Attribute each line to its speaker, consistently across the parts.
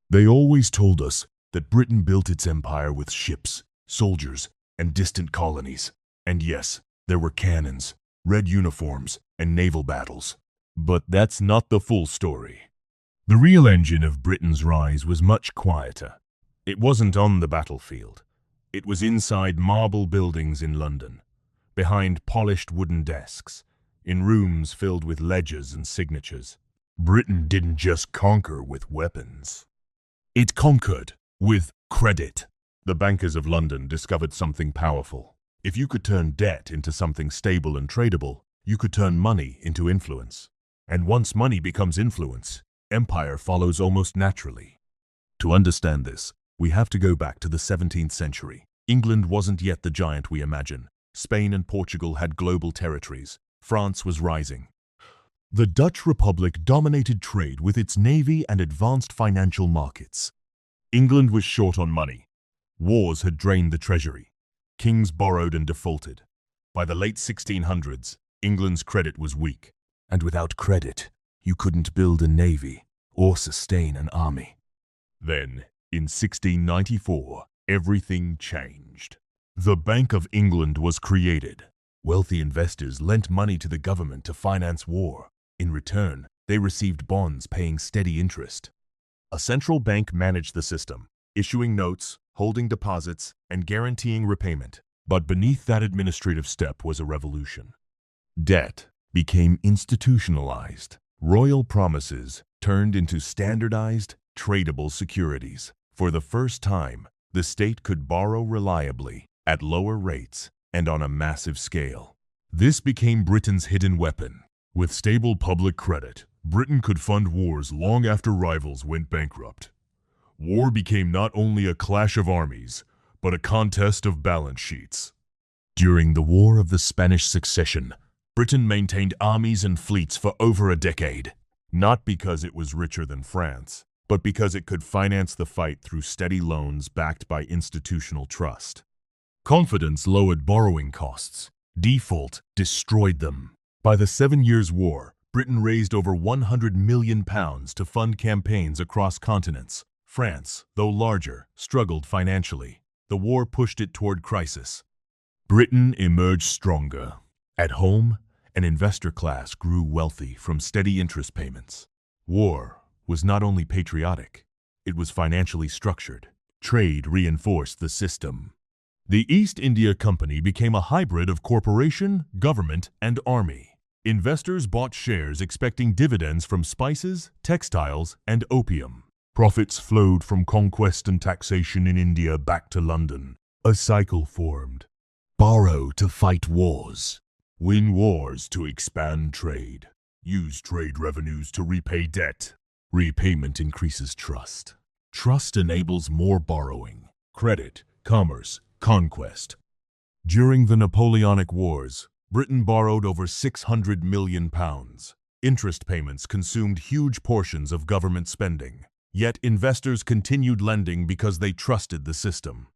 Speaker 1: They always told us that Britain built its empire with ships, soldiers, and distant colonies. And yes, there were cannons, red uniforms, and naval battles. But that's not the full story. The real engine of Britain's rise was much quieter. It wasn't on the battlefield. It was inside marble buildings in London, behind polished wooden desks, in rooms filled with ledgers and signatures. Britain didn't just conquer with weapons. It conquered with credit. The bankers of London discovered something powerful. If you could turn debt into something stable and tradable, you could turn money into influence. And once money becomes influence, empire follows almost naturally. To understand this, we have to go back to the 17th century. England wasn't yet the giant we imagine. Spain and Portugal had global territories. France was rising. The Dutch Republic dominated trade with its navy and advanced financial markets. England was short on money. Wars had drained the treasury. Kings borrowed and defaulted. By the late 1600s, England's credit was weak. And without credit, you couldn't build a navy or sustain an army. Then, in 1694, everything changed. The Bank of England was created. Wealthy investors lent money to the government to finance war. In return, they received bonds paying steady interest. A central bank managed the system, issuing notes, holding deposits, and guaranteeing repayment. But beneath that administrative step was a revolution. Debt became institutionalized. Royal promises turned into standardized, tradable securities. For the first time, the state could borrow reliably, at lower rates, and on a massive scale. This became Britain's hidden weapon. With stable public credit, Britain could fund wars long after rivals went bankrupt. War became not only a clash of armies, but a contest of balance sheets. During the War of the Spanish Succession, Britain maintained armies and fleets for over a decade, not because it was richer than France, but because it could finance the fight through steady loans backed by institutional trust. Confidence lowered borrowing costs. Default destroyed them. By the 7 Years' War, Britain raised over £100 million to fund campaigns across continents. France, though larger, struggled financially. The war pushed it toward crisis. Britain emerged stronger. At home, an investor class grew wealthy from steady interest payments. War was not only patriotic, it was financially structured. Trade reinforced the system. The East India Company became a hybrid of corporation, government, and army. Investors bought shares expecting dividends from spices, textiles, and opium. Profits flowed from conquest and taxation in India back to London. A cycle formed. Borrow to fight wars. Win wars to expand trade. Use trade revenues to repay debt. Repayment increases trust. Trust enables more borrowing. Credit, commerce, conquest. During the Napoleonic Wars, Britain borrowed over £600 million. Interest payments consumed huge portions of government spending. Yet investors continued lending because they trusted the system.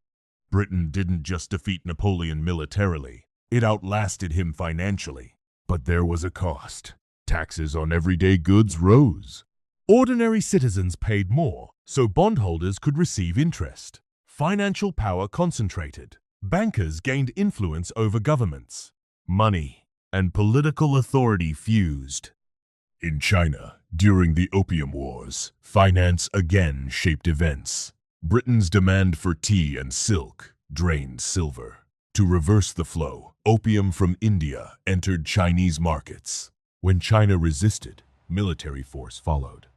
Speaker 1: Britain didn't just defeat Napoleon militarily, it outlasted him financially. But there was a cost. Taxes on everyday goods rose. Ordinary citizens paid more, so bondholders could receive interest. Financial power concentrated. Bankers gained influence over governments. Money and political authority fused. In China, during the Opium Wars, finance again shaped events. Britain's demand for tea and silk drained silver. To reverse the flow, opium from India entered Chinese markets. When China resisted, military force followed.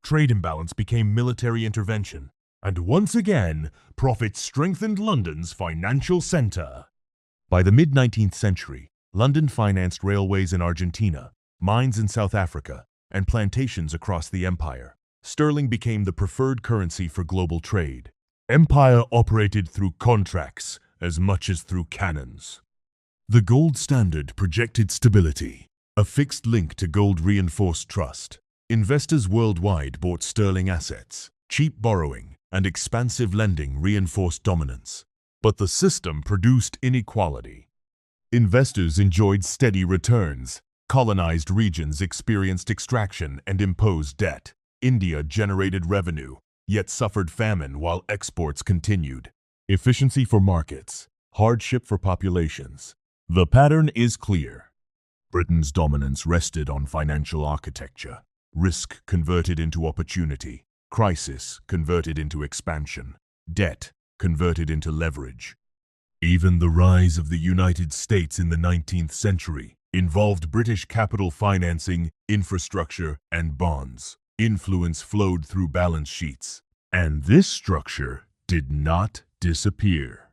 Speaker 1: Trade imbalance became military intervention. And once again, profits strengthened London's financial center. By the mid-19th century, London financed railways in Argentina, mines in South Africa, and plantations across the empire. Sterling became the preferred currency for global trade. Empire operated through contracts as much as through cannons. The gold standard projected stability. A fixed link to gold reinforced trust. Investors worldwide bought sterling assets. Cheap borrowing and expansive lending reinforced dominance. But the system produced inequality. Investors enjoyed steady returns. Colonized regions experienced extraction and imposed debt. India generated revenue, yet suffered famine while exports continued. Efficiency for markets, hardship for populations. The pattern is clear. Britain's dominance rested on financial architecture. Risk converted into opportunity. Crisis converted into expansion. Debt converted into leverage. Even the rise of the United States in the 19th century involved British capital financing, infrastructure, and bonds. Influence flowed through balance sheets, and this structure did not disappear.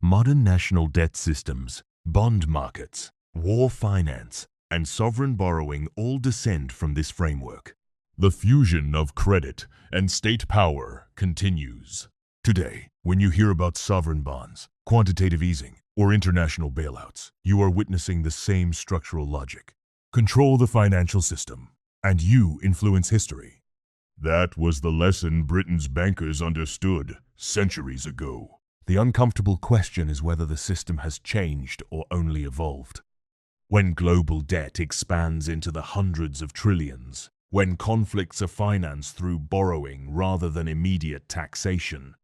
Speaker 1: Modern national debt systems, bond markets, war finance, and sovereign borrowing all descend from this framework. The fusion of credit and state power continues. Today, when you hear about sovereign bonds, quantitative easing, or international bailouts, you are witnessing the same structural logic. Control the financial system, and you influence history. That was the lesson Britain's bankers understood centuries ago. The uncomfortable question is whether the system has changed or only evolved. When global debt expands into the hundreds of trillions, when conflicts are financed through borrowing rather than immediate taxation,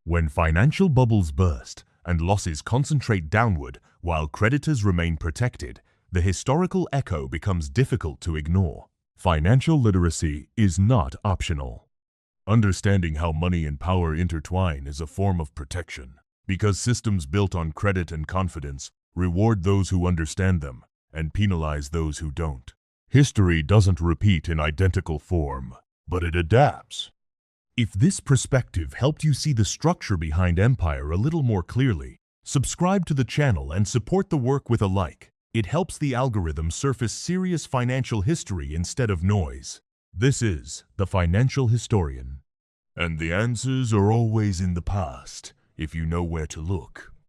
Speaker 1: when financial bubbles burst and losses concentrate downward while creditors remain protected, the historical echo becomes difficult to ignore. Financial literacy is not optional. Understanding how money and power intertwine is a form of protection, because systems built on credit and confidence reward those who understand them and penalize those who don't. History doesn't repeat in identical form, but it adapts. If this perspective helped you see the structure behind empire a little more clearly, subscribe to the channel and support the work with a like. It helps the algorithm surface serious financial history instead of noise. This is The Financial Historian. And the answers are always in the past, if you know where to look.